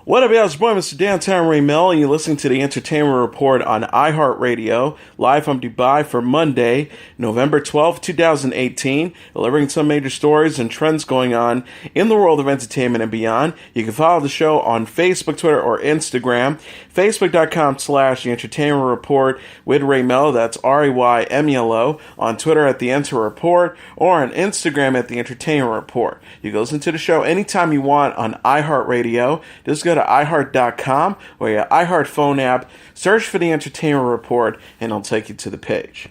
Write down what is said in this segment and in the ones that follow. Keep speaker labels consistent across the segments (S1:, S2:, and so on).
S1: What up, y'all? It's your boy, Mr. Downtown Ray Melo, and you're listening to the Entertainment Report on iHeartRadio, live from Dubai for Monday, November 12th, 2018, delivering some major stories and trends going on in the world of entertainment and beyond. You can follow the show on Facebook, Twitter, or Instagram. Facebook.com/The Entertainment Report with Ray Melo, that's RAYMELO, on Twitter at The Enter Report, or on Instagram at The Entertainment Report. You can listen to the show anytime you want on iHeartRadio. Just go to iHeart.com or your iHeart phone app, search for The Entertainment Report, and it'll take you to the page.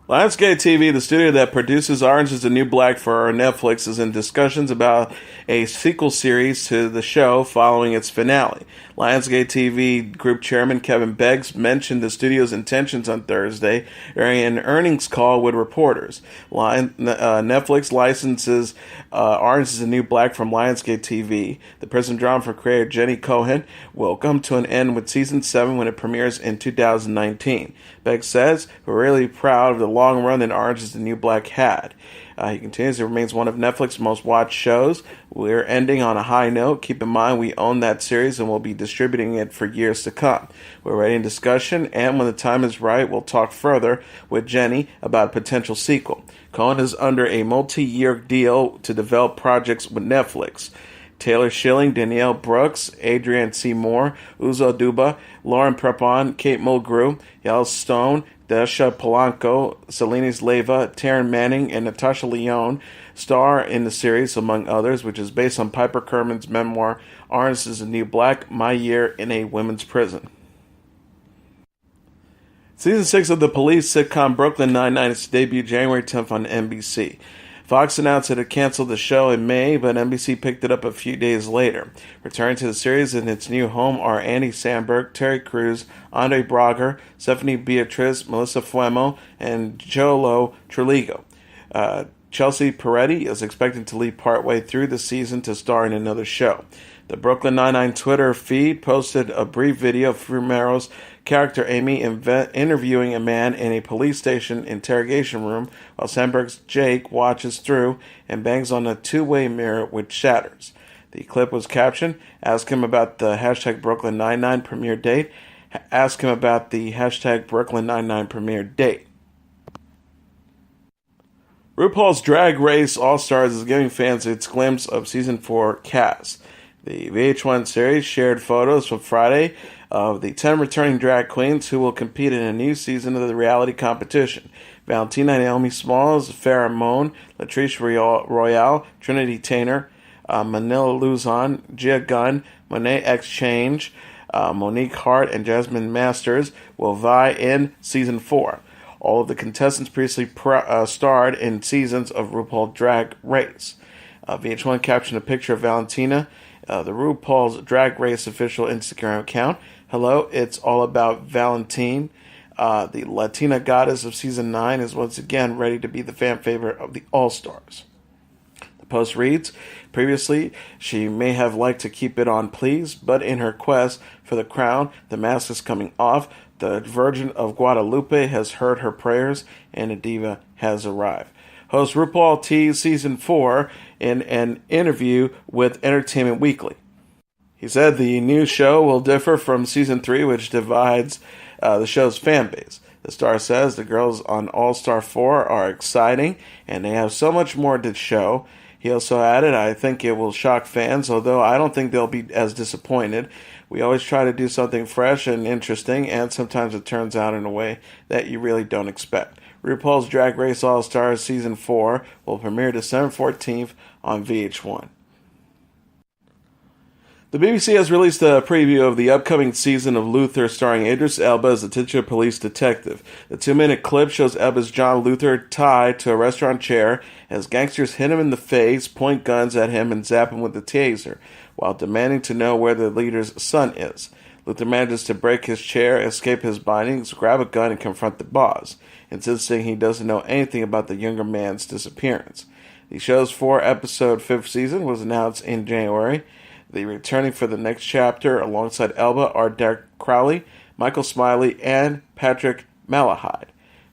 S1: Lionsgate TV, the studio that produces Orange is the New Black for Netflix, is in discussions about a sequel series to the show following its finale. Lionsgate TV Group Chairman Kevin Beggs mentioned the studio's intentions on Thursday during an earnings call with reporters. Netflix licenses Orange is the New Black from Lionsgate TV. The prison drama for creator Jenny Cohen will come to an end with Season 7 when it premieres in 2019. Beggs says, "We're really proud of the long run that Orange is the New Black had." He continues, "It remains one of Netflix's most watched shows. We're ending on a high note. Keep in mind we own that series and will be distributing it for years to come. We're ready in discussion, and when the time is right, we'll talk further with Jenny about a potential sequel." Cohen is under a multi-year deal to develop projects with Netflix. Taylor Schilling, Danielle Brooks, Adrienne C. Moore, Uzo Aduba, Lauren Prepon, Kate Mulgrew, Yael Stone, Dasha Polanco, Salinas Leyva, Taryn Manning, and Natasha Lyonne star in the series, among others, which is based on Piper Kerman's memoir, Orange is the New Black, My Year in a Women's Prison. Season 6 of the police sitcom Brooklyn Nine-Nine is to debut January 10th on NBC. Fox announced it had canceled the show in May, but NBC picked it up a few days later. Returning to the series in its new home are Andy Samberg, Terry Crews, Andre Braugher, Stephanie Beatriz, Melissa Fuemo, and Jolo Trujillo. Chelsea Peretti is expected to leave partway through the season to star in another show. The Brooklyn Nine-Nine Twitter feed posted a brief video of Fumero's character Amy interviewing a man in a police station interrogation room while Sandberg's Jake watches through and bangs on a two-way mirror which shatters. The clip was captioned, "Ask him about the hashtag Brooklyn Nine-Nine premiere date. Ask him about the hashtag Brooklyn Nine-Nine premiere date." RuPaul's Drag Race All-Stars is giving fans its glimpse of Season 4 cast. The VH1 series shared photos from Friday of the 10 returning drag queens who will compete in a new season of the reality competition. Valentina Naomi Smalls, Farrah Moan, Latrice Royale, Trinity Taylor, Manila Luzon, Gia Gunn, Monet X Change, Monique Hart, and Jasmine Masters will vie in Season 4. All of the contestants previously starred in seasons of RuPaul Drag Race. VH1 captioned a picture of Valentina, the RuPaul's Drag Race official Instagram account. "Hello, it's all about Valentine. The Latina goddess of Season 9 is once again ready to be the fan favorite of the All-Stars." The post reads, "Previously, she may have liked to keep it on please, but in her quest for the crown, the mask is coming off. The Virgin of Guadalupe has heard her prayers, and a diva has arrived." Host RuPaul teased Season 4 in an interview with Entertainment Weekly. He said the new show will differ from Season 3, which divides the show's fan base. The star says the girls on All-Star 4 are exciting, and they have so much more to show. He also added, "I think it will shock fans, although I don't think they'll be as disappointed. We always try to do something fresh and interesting, and sometimes it turns out in a way that you really don't expect." RuPaul's Drag Race All-Stars Season 4 will premiere December 14th on VH1. The BBC has released a preview of the upcoming season of Luther starring Idris Elba as a titular police detective. The 2-minute clip shows Elba's John Luther tied to a restaurant chair as gangsters hit him in the face, point guns at him, and zap him with a taser, while demanding to know where the leader's son is. Luther manages to break his chair, escape his bindings, grab a gun, and confront the boss, insisting he doesn't know anything about the younger man's disappearance. The show's 4-episode 5th season was announced in January. The returning for the next chapter alongside Elba are Derek Crowley, Michael Smiley, and Patrick Malahide.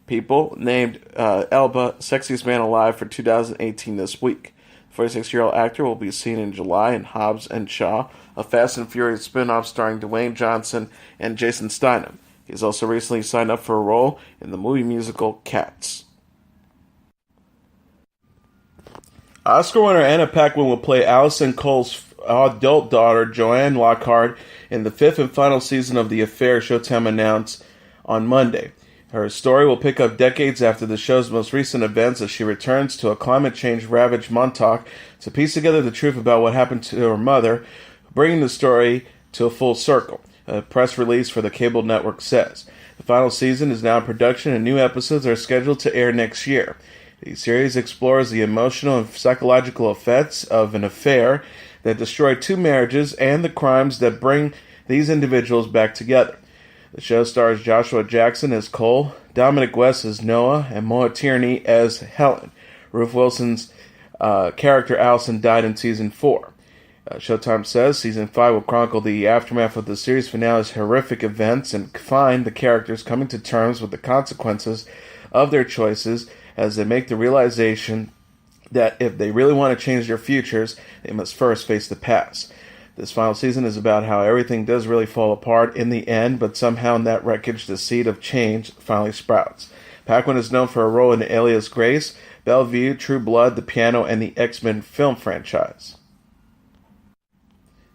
S1: People named Elba Sexiest Man Alive for 2018 this week. The 46-year-old actor will be seen in July in Hobbs and Shaw, a Fast and Furious spin-off starring Dwayne Johnson and Jason Statham. He's also recently signed up for a role in the movie musical Cats. Oscar winner Anna Paquin will play Allison Cole's adult daughter, Joanne Lockhart, in the fifth and final season of The Affair, Showtime announced on Monday. Her story will pick up decades after the show's most recent events as she returns to a climate change-ravaged Montauk to piece together the truth about what happened to her mother, bringing the story to a full circle. A press release for the cable network says. The final season is now in production and new episodes are scheduled to air next year. The series explores the emotional and psychological effects of an affair that destroyed two marriages and the crimes that bring these individuals back together. The show stars Joshua Jackson as Cole, Dominic West as Noah, and Moa Tierney as Helen. Ruth Wilson's character Allison died in Season 4. Showtime says Season 5 will chronicle the aftermath of the series finale's horrific events and find the characters coming to terms with the consequences of their choices as they make the realization that if they really want to change their futures, they must first face the past. This final season is about how everything does really fall apart in the end, but somehow in that wreckage the seed of change finally sprouts. Paquin is known for a role in Alias Grace, Bellevue, True Blood, The Piano, and the X-Men film franchise.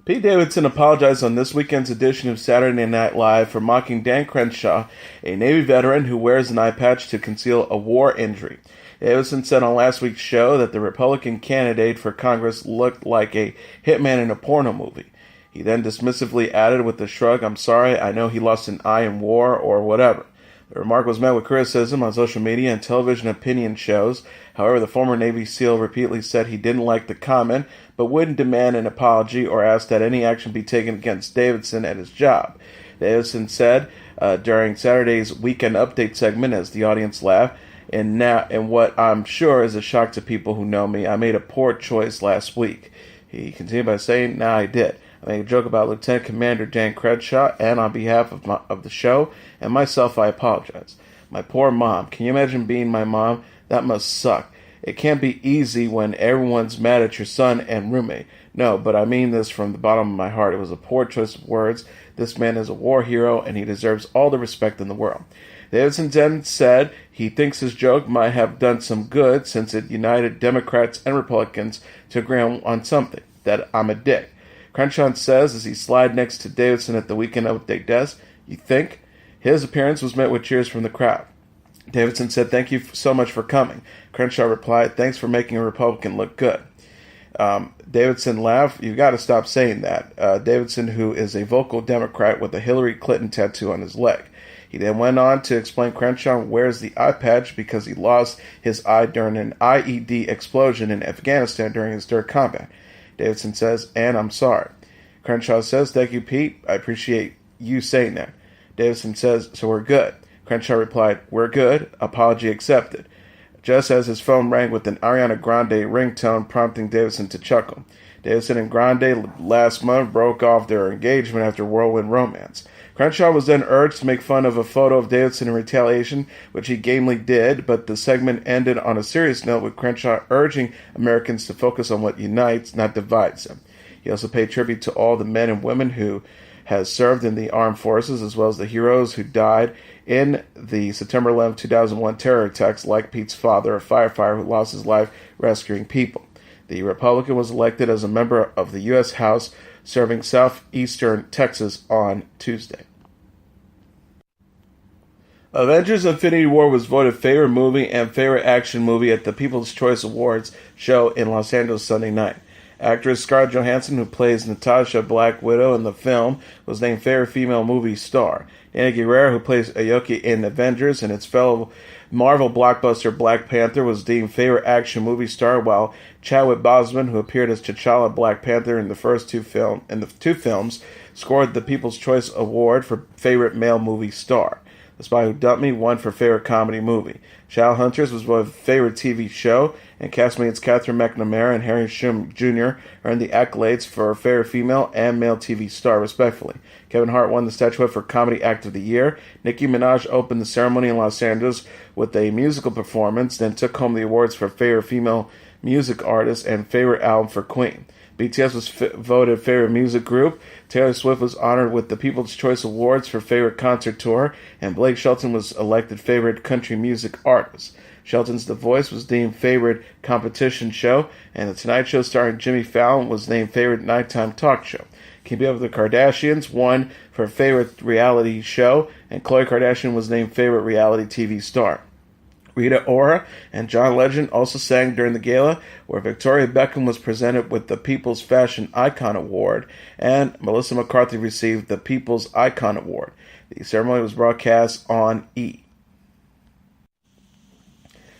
S1: Pete Davidson apologized on this weekend's edition of Saturday Night Live for mocking Dan Crenshaw, a Navy veteran who wears an eye patch to conceal a war injury. Davidson said on last week's show that the Republican candidate for Congress looked like a hitman in a porno movie. He then dismissively added with a shrug, "I'm sorry, I know he lost an eye in war," or whatever. The remark was met with criticism on social media and television opinion shows. However, the former Navy SEAL repeatedly said he didn't like the comment, but wouldn't demand an apology or ask that any action be taken against Davidson at his job. Davidson said during Saturday's Weekend Update segment as the audience laughed, And what I'm sure is a shock to people who know me, I made a poor choice last week. He continued by saying, "Nah, I did. I made a joke about Lieutenant Commander Dan Crenshaw, and on behalf of the show and myself, I apologize. My poor mom. Can you imagine being my mom? That must suck. It can't be easy when everyone's mad at your son and roommate. No, but I mean this from the bottom of my heart. It was a poor choice of words. This man is a war hero, and he deserves all the respect in the world." Davidson then said he thinks his joke might have done some good since it united Democrats and Republicans to agree on something, that I'm a dick. Crenshaw says as he slid next to Davidson at the Weekend Update desk, "You think?" His appearance was met with cheers from the crowd. Davidson said, "Thank you so much for coming." Crenshaw replied, "Thanks for making a Republican look good." Davidson laughed. "You've got to stop saying that." Davidson, who is a vocal Democrat with a Hillary Clinton tattoo on his leg. He then went on to explain Crenshaw wears the eye patch because he lost his eye during an IED explosion in Afghanistan during his third combat. Davidson says, "And I'm sorry." Crenshaw says, "Thank you, Pete. I appreciate you saying that." Davidson says, "So we're good." Crenshaw replied, "We're good. Apology accepted." Just as his phone rang with an Ariana Grande ringtone prompting Davidson to chuckle. Davidson and Grande last month broke off their engagement after whirlwind romance. Crenshaw was then urged to make fun of a photo of Davidson in retaliation, which he gamely did, but the segment ended on a serious note with Crenshaw urging Americans to focus on what unites, not divides them. He also paid tribute to all the men and women who has served in the armed forces, as well as the heroes who died in the September 11, 2001 terror attacks, like Pete's father, a firefighter who lost his life rescuing people. The Republican was elected as a member of the U.S. House, serving southeastern Texas on Tuesday. Avengers Infinity War was voted favorite movie and favorite action movie at the People's Choice Awards show in Los Angeles Sunday night. Actress Scarlett Johansson, who plays Natasha Black Widow in the film, was named favorite female movie star. Anna Guerrero, who plays Aoki in Avengers and its fellow Marvel blockbuster Black Panther, was deemed favorite action movie star, while Chadwick Boseman, who appeared as T'Challa Black Panther in the two films, scored the People's Choice Award for favorite male movie star. The Spy Who Dumped Me won for favorite comedy movie. Shadowhunters was voted favorite TV show, and castmates Catherine McNamara and Harry Shum Jr. earned the accolades for favorite female and male TV star, respectively. Kevin Hart won the statuette for Comedy Act of the Year. Nicki Minaj opened the ceremony in Los Angeles with a musical performance, then took home the awards for favorite female music artist and favorite album for Queen. BTS was voted favorite music group. Taylor Swift was honored with the People's Choice Awards for favorite concert tour, and Blake Shelton was elected favorite country music artist. Shelton's The Voice was named favorite competition show, and The Tonight Show starring Jimmy Fallon was named favorite nighttime talk show. Keeping Up with the Kardashians won for favorite reality show, and Khloe Kardashian was named favorite reality TV star. Rita Ora and John Legend also sang during the gala, where Victoria Beckham was presented with the People's Fashion Icon Award, and Melissa McCarthy received the People's Icon Award. The ceremony was broadcast on E!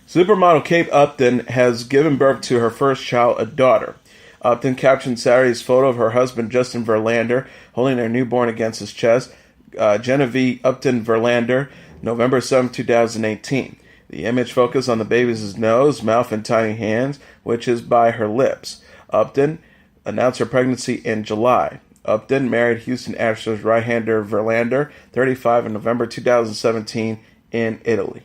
S1: Supermodel Kate Upton has given birth to her first child, a daughter. Upton captioned Saturday's photo of her husband, Justin Verlander, holding their newborn against his chest, Genevieve Upton Verlander, November 7, 2018. The image focused on the baby's nose, mouth, and tiny hands, which is by her lips. Upton announced her pregnancy in July. Upton married Houston Astros right-hander Verlander, 35, in November 2017 in Italy.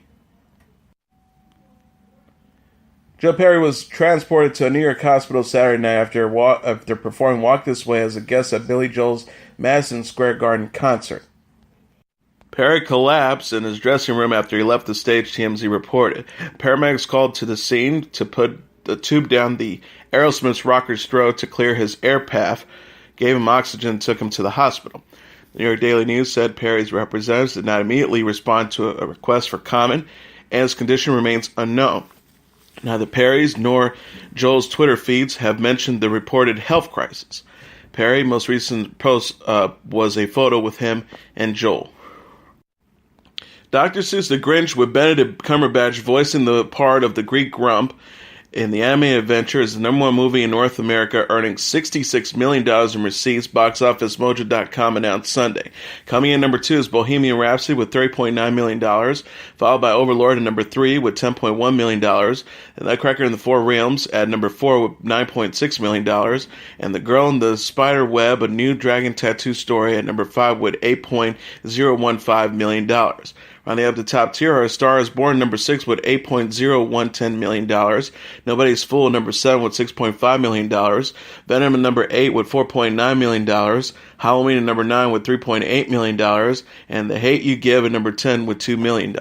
S1: Joe Perry was transported to a New York hospital Saturday night after performing Walk This Way as a guest at Billy Joel's Madison Square Garden concert. Perry collapsed in his dressing room after he left the stage, TMZ reported. Paramedics called to the scene to put the tube down the Aerosmith's rocker's throat to clear his air path, gave him oxygen, and took him to the hospital. The New York Daily News said Perry's representatives did not immediately respond to a request for comment, and his condition remains unknown. Neither Perry's nor Joel's Twitter feeds have mentioned the reported health crisis. Perry's most recent post was a photo with him and Joel. Dr. Seuss the Grinch, with Benedict Cumberbatch voicing the part of the Greek grump in the animated adventure, is the number one movie in North America, earning $66 million in receipts, BoxOfficeMojo.com announced Sunday. Coming in number 2 is Bohemian Rhapsody with $30.9 million, followed by Overlord at number 3 with $10.1 million, and Nutcracker in the Four Realms at number 4 with $9.6 million, and The Girl in the Spider Web, a new dragon tattoo story, at number 5 with $8.015 million. Rounding up the top tier are A Star is Born, number 6 with $8.010 million. Nobody's Fool, number 7 with $6.5 million. Venom at number 8 with $4.9 million. Halloween at number 9 with $3.8 million. And The Hate You Give at number 10 with $2 million.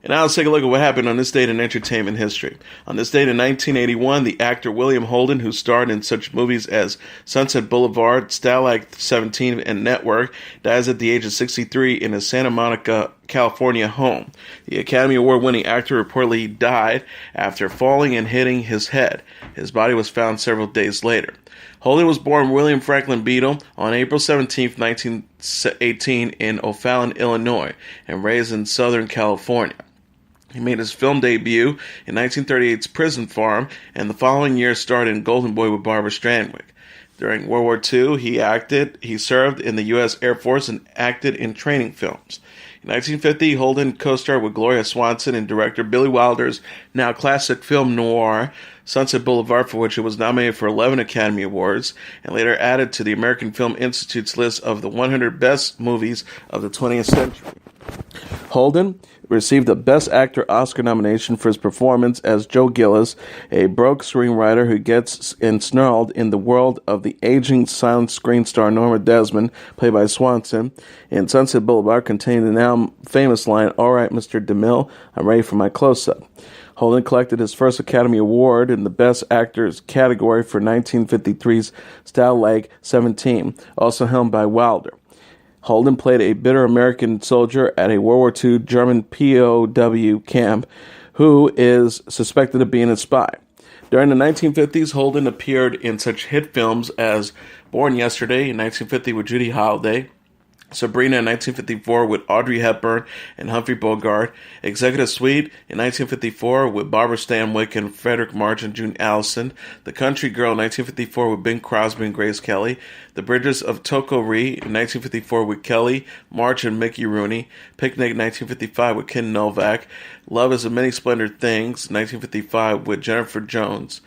S1: And now let's take a look at what happened on this date in entertainment history. On this date in 1981, the actor William Holden, who starred in such movies as Sunset Boulevard, Stalag 17, and Network, dies at the age of 63 in his Santa Monica, California home. The Academy Award-winning actor reportedly died after falling and hitting his head. His body was found several days later. Holden was born William Franklin Beadle on April 17, 1918 in O'Fallon, Illinois, and raised in Southern California. He made his film debut in 1938's Prison Farm, and the following year starred in Golden Boy with Barbara Stanwyck. During World War II, he served in the U.S. Air Force and acted in training films. In 1950, Holden co-starred with Gloria Swanson in director Billy Wilder's now classic film noir, Sunset Boulevard, for which he was nominated for 11 Academy Awards, and later added to the American Film Institute's list of the 100 best movies of the 20th century. Holden received the Best Actor Oscar nomination for his performance as Joe Gillis, a broke screenwriter who gets ensnarled in the world of the aging silent screen star Norma Desmond, played by Swanson, in Sunset Boulevard, containing the now famous line, "All right, Mr. DeMille, I'm ready for my close-up." Holden collected his first Academy Award in the Best Actors category for 1953's Stalag 17, also held by Wilder. Holden played a bitter American soldier at a World War II German POW camp who is suspected of being a spy. During the 1950s, Holden appeared in such hit films as Born Yesterday in 1950 with Judy Holliday, Sabrina in 1954 with Audrey Hepburn and Humphrey Bogart, Executive Suite in 1954 with Barbara Stanwyck and Frederick March and June Allison, The Country Girl in 1954 with Bing Crosby and Grace Kelly, The Bridges of Toko-Ri in 1954 with Kelly, March and Mickey Rooney, Picnic in 1955 with Ken Novak, Love is a Many Splendid Things 1955 with Jennifer Jones,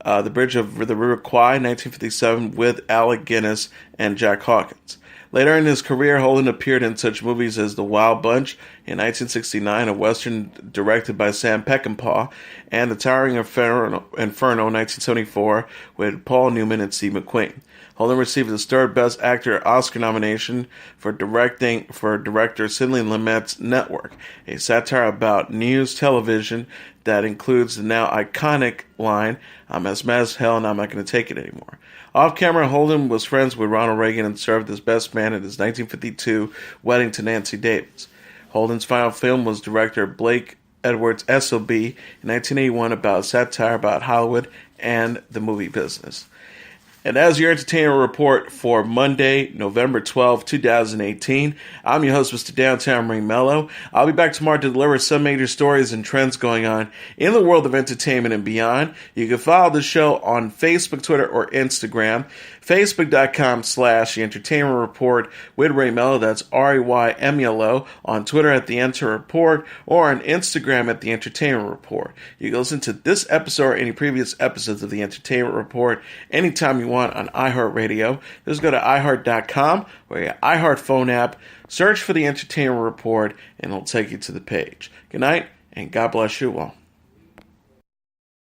S1: The Bridge of the River Kwai 1957 with Alec Guinness and Jack Hawkins. Later in his career, Holden appeared in such movies as The Wild Bunch in 1969, a western directed by Sam Peckinpah, and The Towering Inferno in 1974 with Paul Newman and Steve McQueen. Holden received his third Best Actor Oscar nomination for director Sidney Lumet's Network, a satire about news television that includes the now iconic line, "I'm as mad as hell and I'm not going to take it anymore." Off-camera, Holden was friends with Ronald Reagan and served as best man at his 1952 wedding to Nancy Davis. Holden's final film was director Blake Edwards' S.O.B. in 1981 about satire about Hollywood and the movie business. And as your entertainment report for Monday, November 12, 2018, I'm your host, Mr. Downtown Ring Melo. I'll be back tomorrow to deliver some major stories and trends going on in the world of entertainment and beyond. You can follow the show on Facebook, Twitter, or Instagram. Facebook.com/The Entertainment Report with Ray Melo. That's RAYMELO. On Twitter at The Enter Report, or on Instagram at The Entertainment Report. You can listen to this episode or any previous episodes of The Entertainment Report anytime you want on iHeartRadio. Just go to iHeart.com or your iHeart phone app, search for The Entertainment Report, and it'll take you to the page. Good night, and God bless you all.